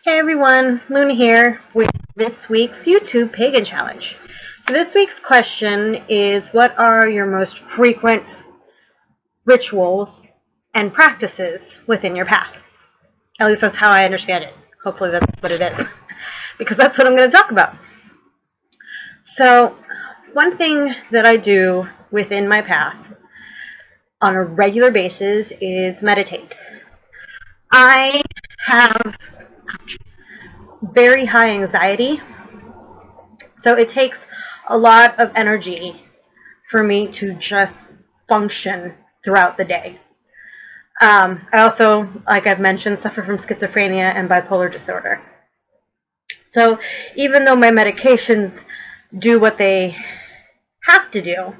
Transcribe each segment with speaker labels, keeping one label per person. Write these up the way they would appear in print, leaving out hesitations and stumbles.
Speaker 1: Hey everyone, Moon here with this week's YouTube Pagan Challenge. So this week's question is, what are your most frequent rituals and practices within your path? At least that's how I understand it. Hopefully that's what it is, because that's what I'm going to talk about. So one thing that I do within my path on a regular basis is meditate. I have very high anxiety, so it takes a lot of energy for me to just function throughout the day. I also, like I've mentioned, suffer from schizophrenia and bipolar disorder. So even though my medications do what they have to do,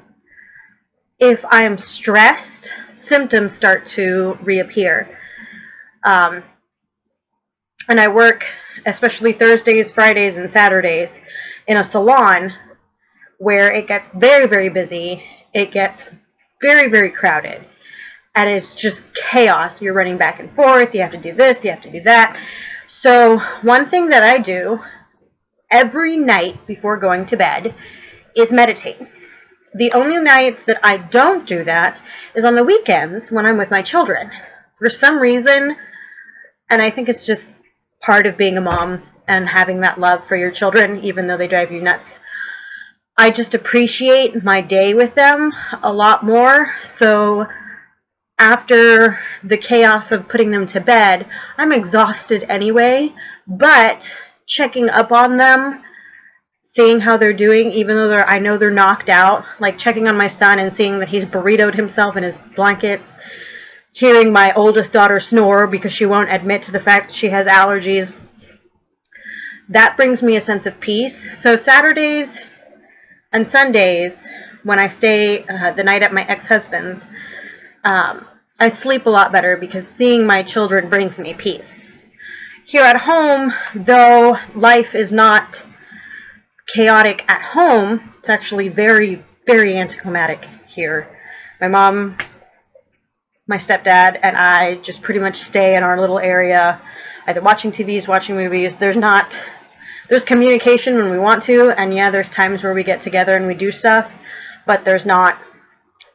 Speaker 1: if I am stressed, symptoms start to reappear. And I work, especially Thursdays, Fridays, and Saturdays, in a salon where it gets very, very busy. It gets very, very crowded. And it's just chaos. You're running back and forth. You have to do this. You have to do that. So one thing that I do every night before going to bed is meditate. The only nights that I don't do that is on the weekends when I'm with my children. For some reason, and I think it's just part of being a mom and having that love for your children, even though they drive you nuts, I just appreciate my day with them a lot more. So after the chaos of putting them to bed, I'm exhausted anyway, but checking up on them, seeing how they're doing, even though I know they're knocked out, like checking on my son and seeing that he's burritoed himself in his blankets, hearing my oldest daughter snore because she won't admit to the fact that she has allergies, that brings me a sense of peace. So Saturdays and Sundays, when I stay the night at my ex-husband's, I sleep a lot better because seeing my children brings me peace. Here at home, though life is not chaotic at home, it's actually very, very anticlimactic here. My mom, my stepdad, and I just pretty much stay in our little area, either watching TVs, watching movies. There's communication when we want to, and yeah, there's times where we get together and we do stuff, but there's not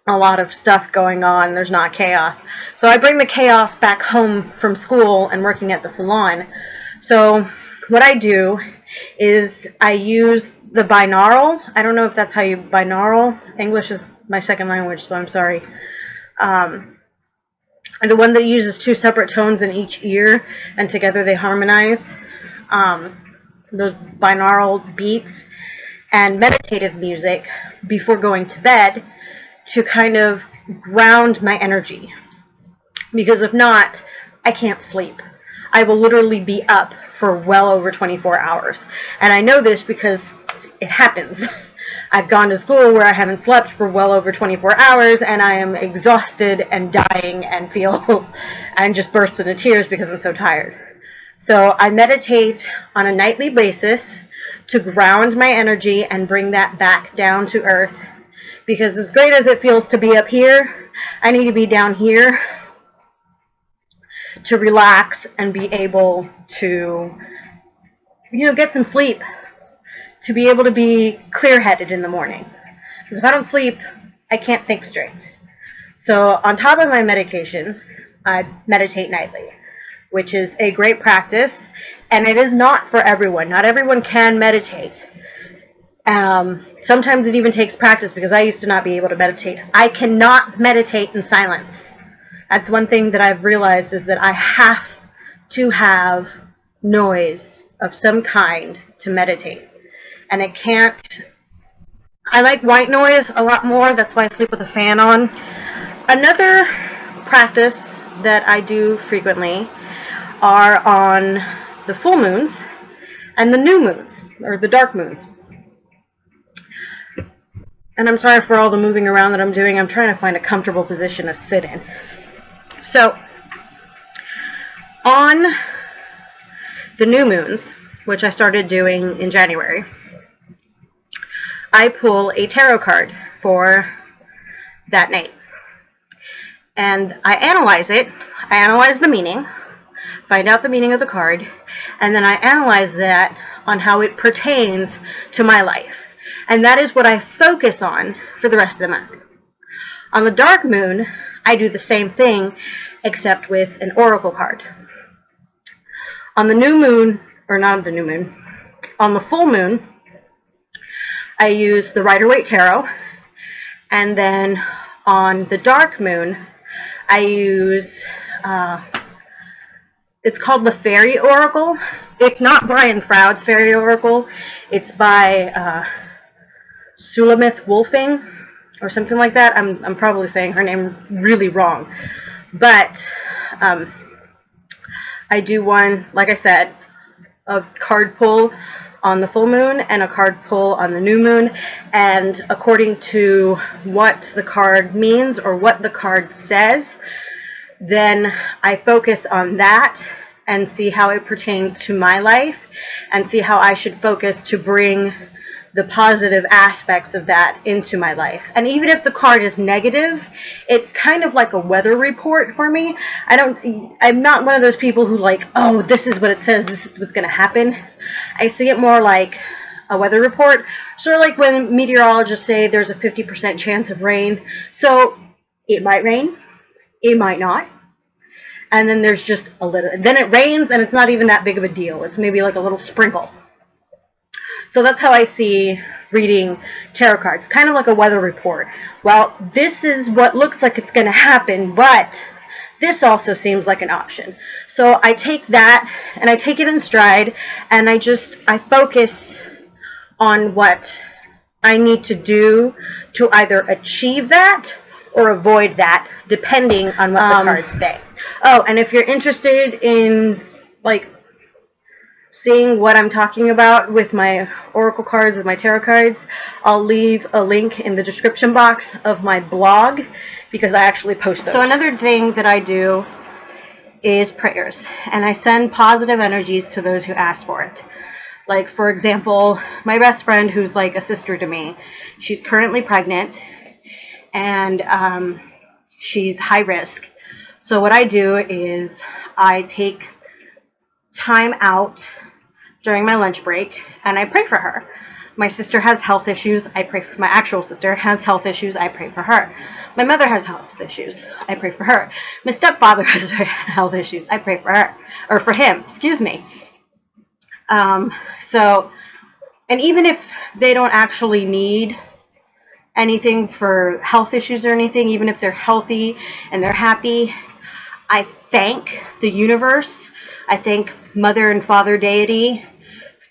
Speaker 1: a lot of stuff going on. There's not chaos. So I bring the chaos back home from school and working at the salon. So what I do is I use the binaural. I don't know if that's how you binaural. English is my second language, so I'm sorry. And the one that uses two separate tones in each ear, and together they harmonize. Those binaural beats and meditative music before going to bed to kind of ground my energy. Because if not, I can't sleep. I will literally be up for well over 24 hours. And I know this because it happens. I've gone to school where I haven't slept for well over 24 hours, and I am exhausted and dying and and just burst into tears because I'm so tired. So I meditate on a nightly basis to ground my energy and bring that back down to earth. Because as great as it feels to be up here, I need to be down here to relax and be able to, get some sleep, to be able to be clear-headed in the morning. Because if I don't sleep, I can't think straight. So on top of my medication, I meditate nightly, which is a great practice, and it is not for everyone. Not everyone can meditate. Sometimes it even takes practice, because I used to not be able to meditate. I cannot meditate in silence. That's one thing that I've realized, is that I have to have noise of some kind to meditate. And it can't... I like white noise a lot more. That's why I sleep with a fan on. Another practice that I do frequently are on the full moons and the new moons, or the dark moons. And I'm sorry for all the moving around that I'm doing. I'm trying to find a comfortable position to sit in. So, on the new moons, which I started doing in January, I pull a tarot card for that night. And I analyze it. I analyze the meaning, find out the meaning of the card, and then I analyze that on how it pertains to my life. And that is what I focus on for the rest of the month. On the dark moon, I do the same thing, except with an oracle card. On the new moon, or not the new moon, on the full moon, I use the Rider-Waite Tarot, and then on the dark moon, I use, it's called the Fairy Oracle. It's not Brian Froud's Fairy Oracle. It's by Sulamith Wolfing, or something like that. I'm probably saying her name really wrong. But I do one, like I said, a card pull on the full moon and a card pull on the new moon, and according to what the card means or what the card says, then I focus on that and see how it pertains to my life and see how I should focus to bring the positive aspects of that into my life. And even if the card is negative, it's kind of like a weather report for me. I'm not one of those people who like, oh, this is what it says, this is what's going to happen. I see it more like a weather report, sort of like when meteorologists say there's a 50% chance of rain. So it might rain, it might not. And then there's just a little, then it rains and it's not even that big of a deal. It's maybe like a little sprinkle. So that's how I see reading tarot cards, kind of like a weather report. Well, this is what looks like it's going to happen, but this also seems like an option. So I take that and I take it in stride, and I focus on what I need to do to either achieve that or avoid that, depending on what the cards say. Oh, and if you're interested in like seeing what I'm talking about with my oracle cards and my tarot cards, I'll leave a link in the description box of my blog, because I actually post those. So another thing that I do is prayers, and I send positive energies to those who ask for it. Like, for example, my best friend, who's like a sister to me, she's currently pregnant, and she's high risk. So what I do is I take time out during my lunch break and I pray for her. My sister has health issues, I pray for my actual sister has health issues, I pray for her. My mother has health issues, I pray for her. My stepfather has health issues, I pray for her, or for him, excuse me. So, and even if they don't actually need anything for health issues or anything, even if they're healthy and they're happy, I thank the universe, I thank Mother and Father Deity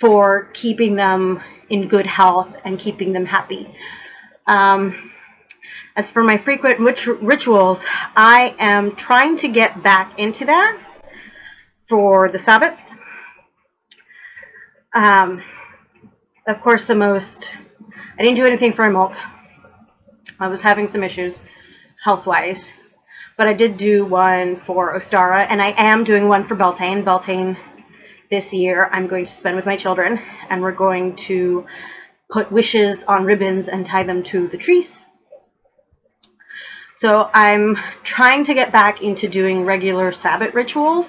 Speaker 1: for keeping them in good health and keeping them happy. As for my frequent rituals, I am trying to get back into that for the Sabbats. Of course, I didn't do anything for my milk. I was having some issues health-wise, but I did do one for Ostara, and I am doing one for Beltane. Beltane this year I'm going to spend with my children, and we're going to put wishes on ribbons and tie them to the trees. So I'm trying to get back into doing regular Sabbath rituals,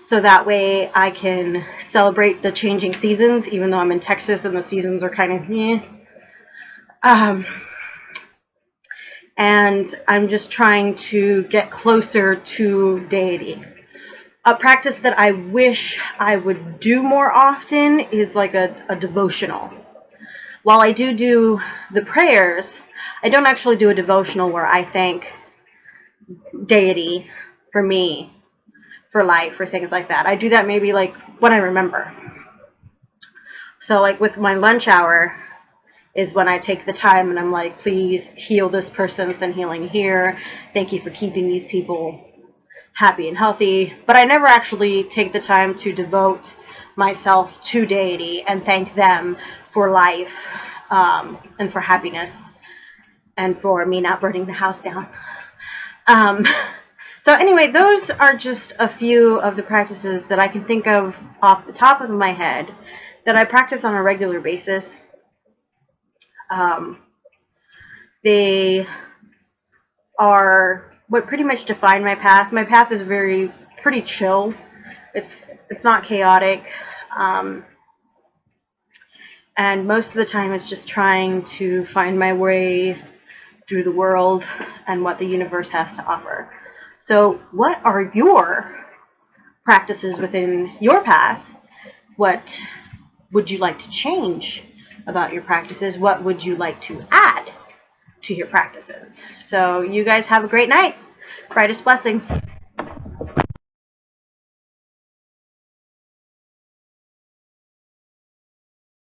Speaker 1: so that way I can celebrate the changing seasons, even though I'm in Texas and the seasons are kind of and I'm just trying to get closer to deity. A practice that I wish I would do more often is like a devotional. While I do the prayers, I don't actually do a devotional where I thank deity for me, for life, or things like that. I do that maybe like when I remember. So like with my lunch hour is when I take the time and I'm like, please heal this person, send healing here. Thank you for keeping these people happy and healthy. But I never actually take the time to devote myself to deity and thank them for life and for happiness and for me not burning the house down. So anyway, those are just a few of the practices that I can think of off the top of my head that I practice on a regular basis. They are what pretty much define my path. My path is pretty chill. It's not chaotic. And most of the time it's just trying to find my way through the world and what the universe has to offer. So what are your practices within your path? What would you like to change about your practices? What would you like to add to your practices? So you guys have a great night. Brightest blessings.